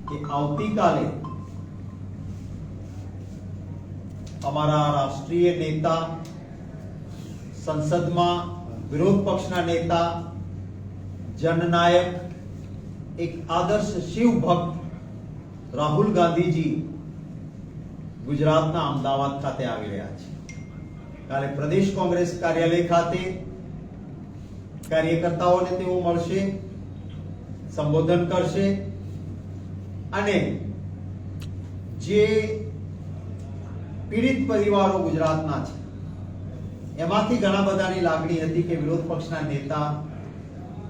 કે આવતીકાલે અમારા રાષ્ટ્રીય નેતા, સંસદમાં વિરોધ પક્ષના નેતા, જનનાયક, એક આદર્શ શિવ ભક્ત રાહુલ ગાંધીજી ગુજરાતના અમદાવાદ ખાતે આવી રહ્યા છે. કાલે પ્રદેશ કોંગ્રેસ કાર્યાલય ખાતે કાર્યકર્તાઓને તેઓ મળશે, સંબોધન કરશે અને જે પીડિત પરિવારો ગુજરાતના છે એમાંથી ઘણા બધાની લાગણી હતી કે વિરોધ પક્ષના નેતા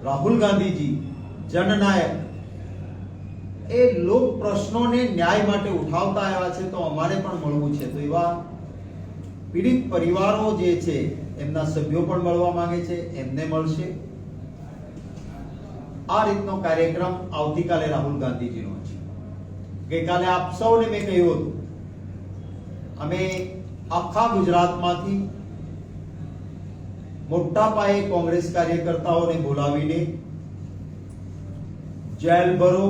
રાહુલ ગાંધીજી જનનાયક એ લોક પ્રશ્નોને ન્યાય માટે ઉઠાવતા આવ્યા છે, તો અમારે પણ મળવું છે. તો એવા પીડિત પરિવારો જે છે એમના સભ્યો પણ મળવા માંગે છે, એમને મળશે. આ રીતનો કાર્યક્રમ આવતીકાલે રાહુલ ગાંધીજીનો છે. ગઈકાલે આપ સૌને મેં કહ્યું હતું, અમે આખા ગુજરાતમાંથી મોટા પાયે કોંગ્રેસ કાર્યકર્તાઓને બોલાવીને જેલ ભરો.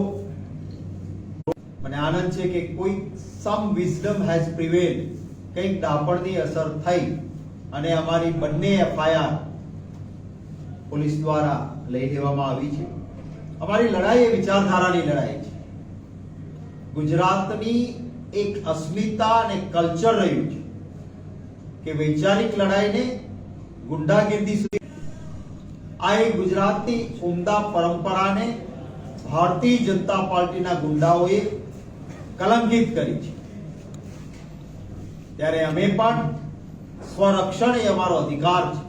મને આનંદ છે કે કોઈ સમ વિઝડમ હેઝ પ્રિવેલ્ડ, કંઈક દાપણની અસર થઈ અને અમારી બંને એફઆઈઆર પોલીસ દ્વારા લઈ લેવામાં આવી છે. અમારી લડાઈ એ વિચારધારાની લડાઈ છે. ગુજરાતની એક અસ્મિતા અને કલ્ચર રહ્યું છે કે વૈચારિક લડાઈને ગુંડાગીર્દી સુધી, આ એક ગુજરાતની ઉમદા પરંપરાને ભારતીય જનતા પાર્ટીના ગુંડાઓએ કલંકિત કરી છે. ત્યારે અમે પણ સ્વરક્ષણ એ અમારો અધિકાર છે.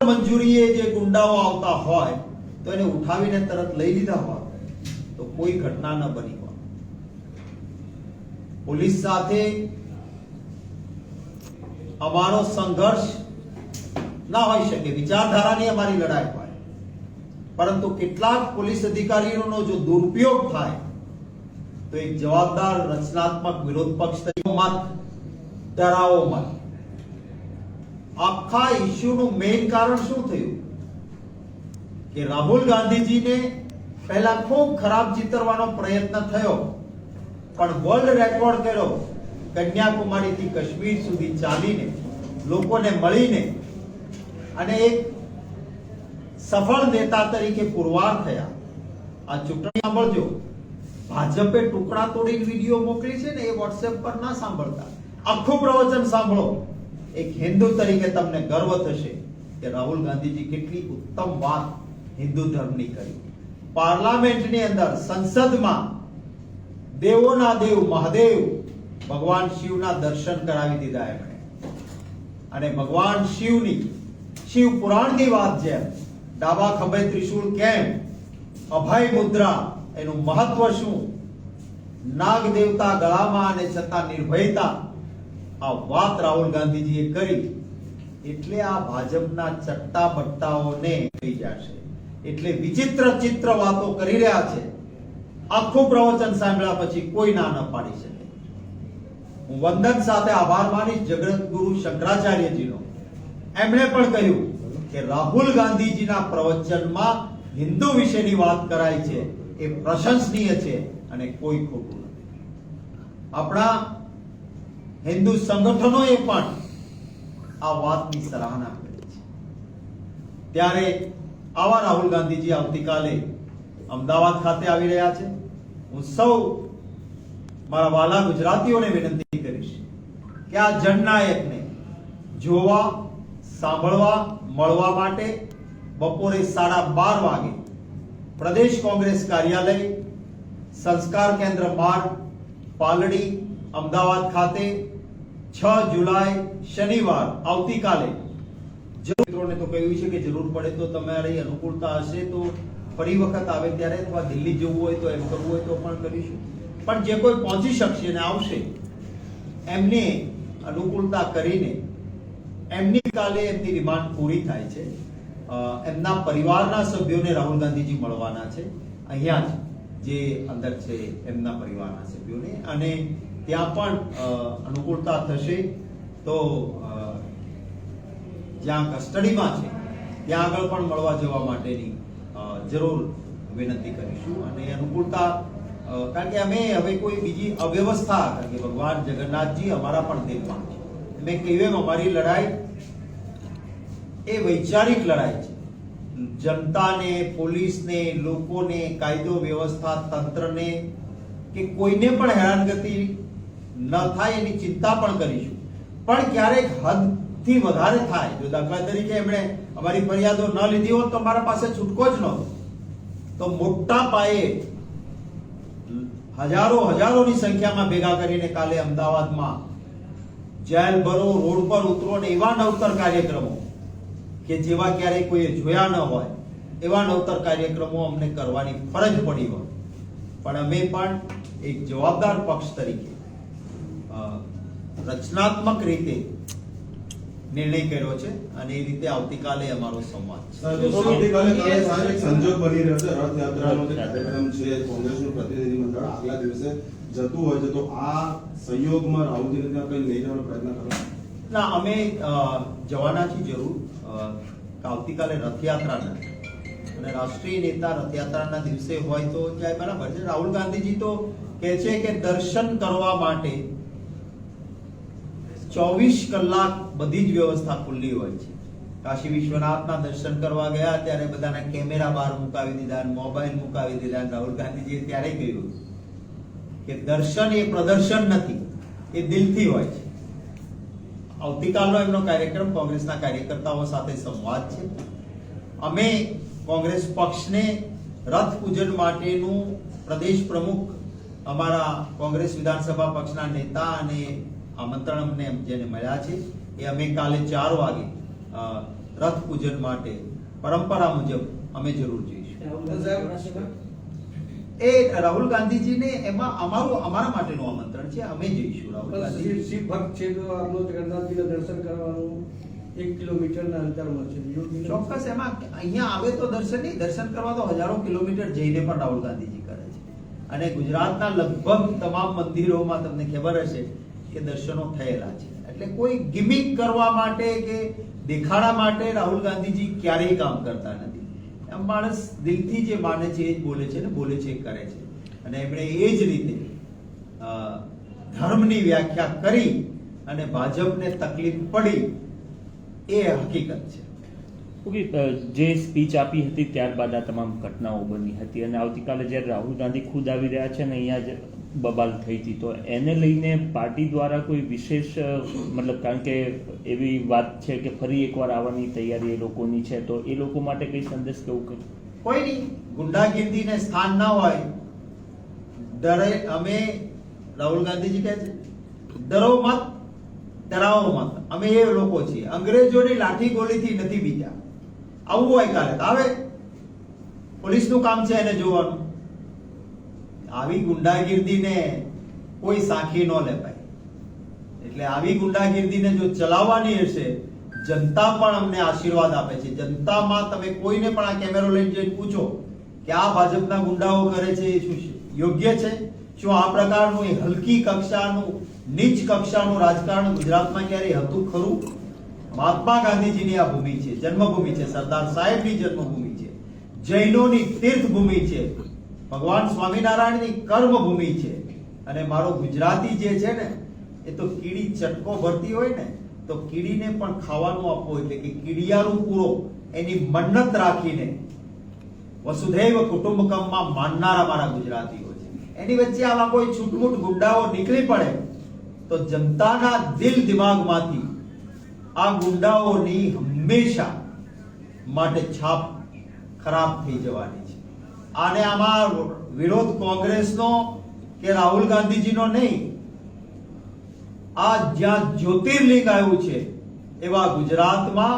મંજૂરીએ જે ગુંડાઓ આવતા હોય તો એને ઉઠાવીને તરત લઈ લીધા હોય તો કોઈ ઘટના ન બની હોય. પોલીસ સાથે અમારો સંઘર્ષ ના હોઈ શકે, વિચારધારાની અમારી લડાઈ હોય, પરંતુ કેટલાક પોલીસ અધિકારીઓનો જો દુરુપયોગ થાય તો એક જવાબદાર રચનાત્મક વિરોધ પક્ષ તરીકે મત ધરાવો મત. આખા ઇસ્યુનું મેઇન કારણ શું થયું કે રાહુલ ગાંધીજીને પહેલા ખૂબ ખરાબ ચિતરવાનો પ્રયત્ન થયો, પણ વર્લ્ડ રેકોર્ડ કર્યો. કન્યાકુમારીથી કાશ્મીર સુધી ચાલીને, લોકોને મળીને અને એક સફળ નેતા તરીકે પુરવાર થયા. આ ચૂંટણી સાંભળજો, ભાજપે ટુકડા તોડીને વિડીયો મોકલી છે ને, એ વોટ્સએપ પર ના સાંભળતા, આખું પ્રવચન સાંભળો. એક હિન્દુ તરીકે તમને ગર્વ થશે કે રાહુલ ગાંધીજી કેટલી ઉત્તમ વાત હિન્દુ ધર્મની કરી. પાર્લામેન્ટની અંદર, સંસદમાં દેવોના દેવ મહાદેવ ભગવાન શિવના દર્શન કરાવી દીધા એમણે. અને ભગવાન શિવની, શિવ પુરાણની વાત જેમ ડાબા ખભે ત્રિશૂળ કેમ, અભય મુદ્રા એનું મહત્વ શું, નાગ દેવતા ગળામાં અને છતાં નિર્ભયતા, આ વાત રાહુલ ગાંધીજીએ કરી. એટલે આ ભાજપના ચટ્ટા બટ્ટાઓને થઈ જશે. એટલે વિચિત્ર ચિત્ર વાતો કરી રહ્યા છે. આખું પ્રવચન સાંભળ્યા પછી કોઈ ના ન પાડી શકે. હું વંદન સાથે આભાર માનીશ જગતગુરુ શંકરાચાર્યજીનો. એમણે પણ કહ્યું કે રાહુલ ગાંધીજીના પ્રવચનમાં હિન્દુ વિશેની વાત કરાય છે એ પ્રશંસનીય છે અને કોઈ ખોટું નથી. આપણા હિન્દુ સંગઠનોએ પણ આ વાતની સરાહના કરી છે. ત્યારે આવા રાહુલ ગાંધીજી આવતીકાલે અમદાવાદ ખાતે આવી રહ્યા છે. હું સૌ મારા વાલા ગુજરાતીઓને વિનંતી કરીશ કે આ જનનાયકને જોવા, સાંભળવા, મળવા માટે બપોરે 12:30 વાગે પ્રદેશ કોંગ્રેસ કાર્યાલય, સંસ્કાર કેન્દ્ર માર્ગ, પાલડી, અમદાવાદ ખાતે 6 જુલાઈ શનિવાર આવતીકાલે. મિત્રોને તો કહ્યું છે કે જરૂર પડે તો તમારી અનુકૂળતા હશે તો ફરી વખત આવે ત્યારે, અથવા દિલ્હી જવું હોય તો, એમ કરવું હોય તો પણ કરીશું. પણ જે કોઈ પહોંચી શકશે ને આવશે એમને અનુકૂળતા કરીને એમની કાલે એમની રિમાન્ડ પૂરી થાય છે. એમના પરિવારના સભ્યોને રાહુલ ગાંધીજી મળવાના છે અહીંયા જ, જે અંદર છે એમના પરિવારના સભ્યોને. અને ત્યાં પણ અનુકૂળતા થશે તો જ્યાં કસ્ટડીમાં છે ત્યાં આગળ પણ મળવા જવા માટેની જરૂર વિનંતી કરીશું. અને અનુકૂળતા કારણ કે અમે હવે કોઈ બીજી અવ્યવસ્થા, કારણ કે ભગવાન જગન્નાથજી અમારા પણ દિલમાં છે. મેં કહ્યું એમ અમારી લડાઈ એ વૈચારિક લડાઈ છે. જનતાને, પોલીસને, લોકોને, કાયદો વ્યવસ્થા તંત્રને કે કોઈને પણ હેરાનગતિ ન થાય એની ચિંતા પણ કરીશું. પણ ક્યારેક હદથી વધારે થાય, જો દાખલા તરીકે એમણે અમારી ફરિયાદો ન લીધી હોત તો મારા પાસે છૂટકો જ નહોતો, તો મોટા પાયે હજારોની સંખ્યામાં ભેગા કરીને કાલે અમદાવાદમાં જેલ ભરો, રોડ પર ઉતરો ને એવા નવતર કાર્યક્રમો કે જેવા ક્યારેય કોઈએ જોયા ન હોય એવા નવતર કાર્યક્રમો અમને કરવાની ફરજ પડી હોય. પણ અમે પણ એક જવાબદાર પક્ષ તરીકે રચનાત્મક રીતે નિર્ણય કર્યો છે અને એ રીતે આવતીકાલે અમારો સંવાદ છે. સંજોગ બની રહ્યો છે, રથયાત્રાનો જે કાર્યક્રમ છે, કોંગ્રેસનું પ્રતિનિધિ મંડળ આગલા દિવસે જતું હોય છે, તો આ સંયોગમાં રાહુલજીને ત્યાં કઈ લઈ જવાનો પ્રયત્ન કરો? ના, અમે જવાના છીએ જરૂર. આવતીકાલે રથયાત્રાના અને રાષ્ટ્રીય નેતા રથયાત્રાના દિવસે હોય તો જાય, બરાબર છે. રાહુલ ગાંધીજી તો કહે છે કે દર્શન કરવા માટે 24 કલાક બધી જ વ્યવસ્થા ખુલ્લી હોય છે. કાશી વિશ્વનાથના દર્શન કરવા ગયા ત્યારે બધાના કેમેરા બહાર મુકાવી દીધા, મોબાઈલ મુકાવી દીધા. રાહુલ ગાંધીજીએ ત્યારે કહ્યું કે દર્શન એ પ્રદર્શન નથી, એ દિલથી હોય છે. આવતીકાલનો એમનો કાર્યક્રમ કોંગ્રેસના કાર્યકર્તાઓ સાથે સંવાદ છે. અમે કોંગ્રેસ પક્ષને રથ પૂજન માટેનું પ્રદેશ પ્રમુખ, અમારા કોંગ્રેસ વિધાનસભા પક્ષના નેતા અને આમંત્રણ અમને જેને મળ્યા છે એ અમે કાલે 4 વાગે રથ પૂજન માટે પરંપરા મુજબ અમે જરૂર જઈશું. એ રાહુલ ગાંધીજીને એમાં અમારા માટેનું આમંત્રણ છે, અમે જઈશું. રાહુલ ગાંધી શિવ ભક્ત છે તો આપનો જગન્નાથજીના દર્શન કરવાનું 1 કિલોમીટરના અંતરમાં છે. ચોક્કસ એમાં અહીંયા આવે તો દર્શન નહીં, દર્શન કરવા તો હજારો કિલોમીટર જઈને પણ રાહુલ ગાંધીજી કરે છે. અને ગુજરાતના લગભગ તમામ મંદિરોમાં તમને ખબર હશે કે દર્શનો થયેલા છે. એટલે કોઈ ગિમિક કરવા માટે કે દેખાડા માટે રાહુલ ગાંધીજી ક્યારેય કામ કરતા નથી. માણસ દિલથી જે માને છે એ જ બોલે છે ને બોલે છે એ કરે છે. અને એમણે એ જ રીતે ધર્મની વ્યાખ્યા કરી અને ભાજપને તકલીફ પડી એ હકીકત છે. ઓકે, જે સ્પીચ આપી હતી ત્યારબાદ આ તમામ ઘટનાઓ બની હતી અને આવતીકાલે જ્યારે રાહુલ ગાંધી ખુદ આવી રહ્યા છે ને અહીંયા જ બબાલ થઈ હતી, તો એને લઈને પાર્ટી દ્વારા કોઈ વિશેષ મતલબ, કારણ કે એવી વાત છે કે ફરી એકવાર આવવાની તૈયારી એ લોકોની છે, તો એ લોકો માટે કઈ સંદેશ કેવું કે કોઈ નહીં, ગુંડાગીર્દીને સ્થાન ના હોય. અમે રાહુલ ગાંધીજી કહે છે ડરો મત, ડરાવો મત. અમે એ લોકો છીએ, અંગ્રેજોની લાઠી ગોળીથી નથી બીજા. આવું હોય કાલે આવે, પોલીસનું કામ છે એને જોવાનું. આવી ગુંડાગીર્દીને કોઈ સાખી ન લેવાય. એટલે આવી ગુંડાગીર્દીને જો ચલાવવાની હશે, જનતા પણ અમને આશીર્વાદ આપે છે. જનતામાં તમે કોઈને પણ આ કેમેરો લઈને જઈને પૂછો કે આ ભાજપના ગુંડાઓ કરે છે એ શું યોગ્ય છે? શું આ પ્રકારનું હલકી કક્ષાનું, નીચ કક્ષાનું રાજકારણ ગુજરાતમાં ક્યારે હતું ખરું? મહાત્મા ગાંધીજીની આ ભૂમિ છે, જન્મભૂમિ છે, સરદાર સાહેબની જન્મભૂમિ છે, જૈનોની તીર્થભૂમિ છે, ભગવાન સ્વામિનારાયણની કર્મભૂમિ છે. અને મારો ગુજરાતી જે છે ને એ તો કીડી ચટકો ભરતી હોય ને તો કીડીને પણ ખાવાનું આપવું, એટલે કે કીડિયારું પૂરો એની મન્નત રાખીને વસુધૈવ કુટુંબકમમાં માનનારા મારા ગુજરાતીઓ છે. એની વચ્ચે આવા કોઈ છૂટમૂટ ગુંડાઓ નીકળી પડે તો જનતાના દિલ દિમાગમાંથી આ ગુંડાઓની હંમેશા માટે છાપ ખરાબ થઈ જવાની છે. આને આમાં વિરોધ કોંગ્રેસનો કે રાહુલ ગાંધીજીનો નહીં, આ જ્યાં જ્યોતિર્લિંગ આવ્યું છે એવા ગુજરાતમાં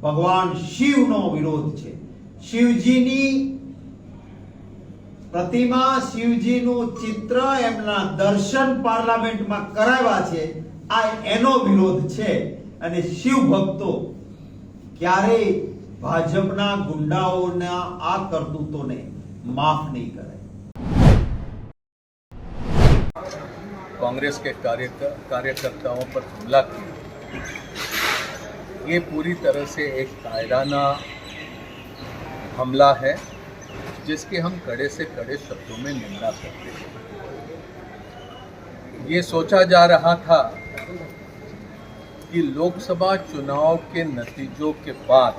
ભગવાન શિવનો વિરોધ છે. શિવજીની પ્રતિમા, શિવજીનું ચિત્ર, એમના દર્શન પાર્લામેન્ટમાં કરાવ્યા છે, આ એનો વિરોધ છે. અને શિવ ભક્તો ક્યારેય ભાજપના ગુંડાઓના આ કરતૂતોને माफ नहीं करे. कांग्रेस के कार्यकर्ताओं पर हमला किया, ये पूरी तरह से एक कायराना हमला है जिसकी हम कड़े से कड़े शब्दों में निंदा करते हैं। ये सोचा जा रहा था कि लोकसभा चुनाव के नतीजों के बाद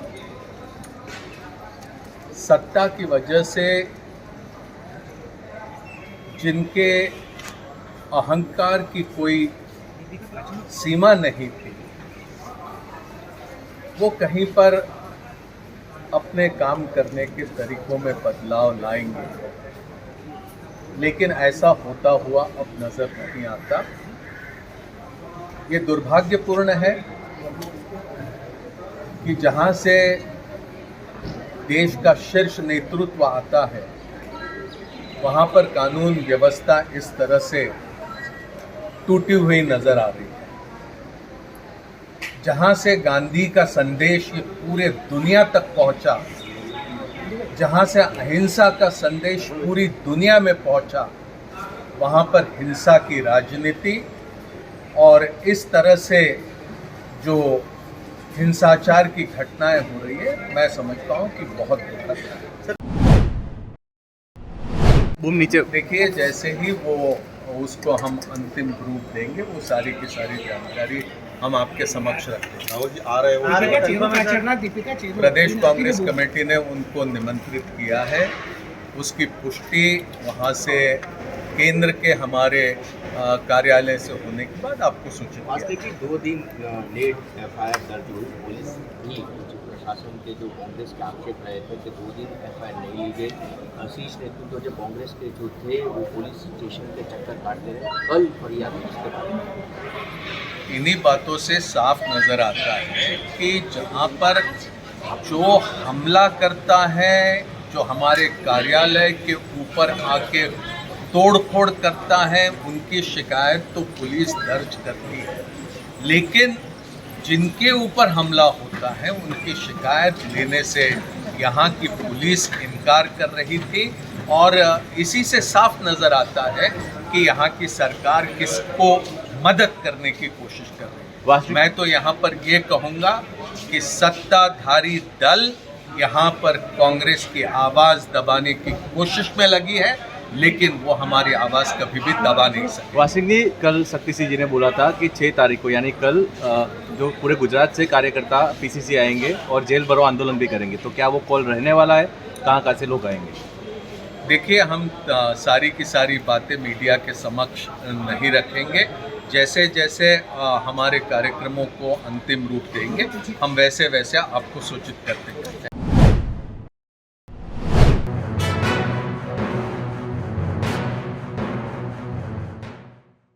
सत्ता की वजह से जिनके अहंकार की कोई सीमा नहीं थी, वो कहीं पर अपने काम करने के तरीकों में बदलाव लाएंगे, लेकिन ऐसा होता हुआ अब नजर नहीं आता। ये दुर्भाग्यपूर्ण है कि जहां से देश का शीर्ष नेतृत्व आता है, वहां पर कानून व्यवस्था इस तरह से टूटी हुई नजर आ रही है। जहां से गांधी का संदेश ये पूरे दुनिया तक पहुंचा, जहां से अहिंसा का संदेश पूरी दुनिया में पहुंचा, वहां पर हिंसा की राजनीति और इस तरह से जो हिंसाचार की घटनाएं हो रही है, मैं समझता हूं कि बहुत दुखद है। बूम नीचे देखिए, जैसे ही वो उसको हम अंतिम रूप देंगे, वो सारी की सारी जानकारी हम आपके समक्ष रखेंगे। राहुल जी आ रहे हो, प्रदेश कांग्रेस कमेटी ने उनको निमंत्रित किया है। उसकी पुष्टि वहाँ से केंद्र के हमारे कार्यालय से होने के बाद आपको सूचित किया। वास्तविक 2 दिन लेट एफआईआर दर्ज हुई। पुलिस भी प्रशासन के जो कांग्रेस के आक्षेप रहे थे कि 2 दिन एफआईआर नहीं ली गई। शीर्ष नेतृत्व जो कांग्रेस के जो थे वो पुलिस स्टेशन के चक्कर काटते रहे। कल फरियाद इसके बाद इन्हीं बातों से साफ नजर आता है कि जहाँ पर जो हमला करता है, जो हमारे कार्यालय के ऊपर आके तोड़फोड़ करता है, उनकी शिकायत तो पुलिस दर्ज करती है, लेकिन जिनके ऊपर हमला होता है उनकी शिकायत लेने से यहाँ की पुलिस इनकार कर रही थी। और इसी से साफ नज़र आता है कि यहाँ की सरकार किसको मदद करने की कोशिश कर रही है। मैं तो यहाँ पर ये कहूँगा कि सत्ताधारी दल यहाँ पर कांग्रेस की आवाज़ दबाने की कोशिश में लगी है, लेकिन वो हमारी आवाज़ कभी भी दबा नहीं सकती। वासिक जी, कल शक्ति सिंह जी ने बोला था कि 6 तारीख को यानी कल जो पूरे गुजरात से कार्यकर्ता पीसीसी आएंगे और जेल भरो आंदोलन भी करेंगे, तो क्या वो कॉल रहने वाला है? कहाँ से लोग आएंगे? देखिए, हम सारी की सारी बातें मीडिया के समक्ष नहीं रखेंगे। जैसे जैसे हमारे कार्यक्रमों को अंतिम रूप देंगे, हम वैसे वैसे आपको सूचित करते हैं।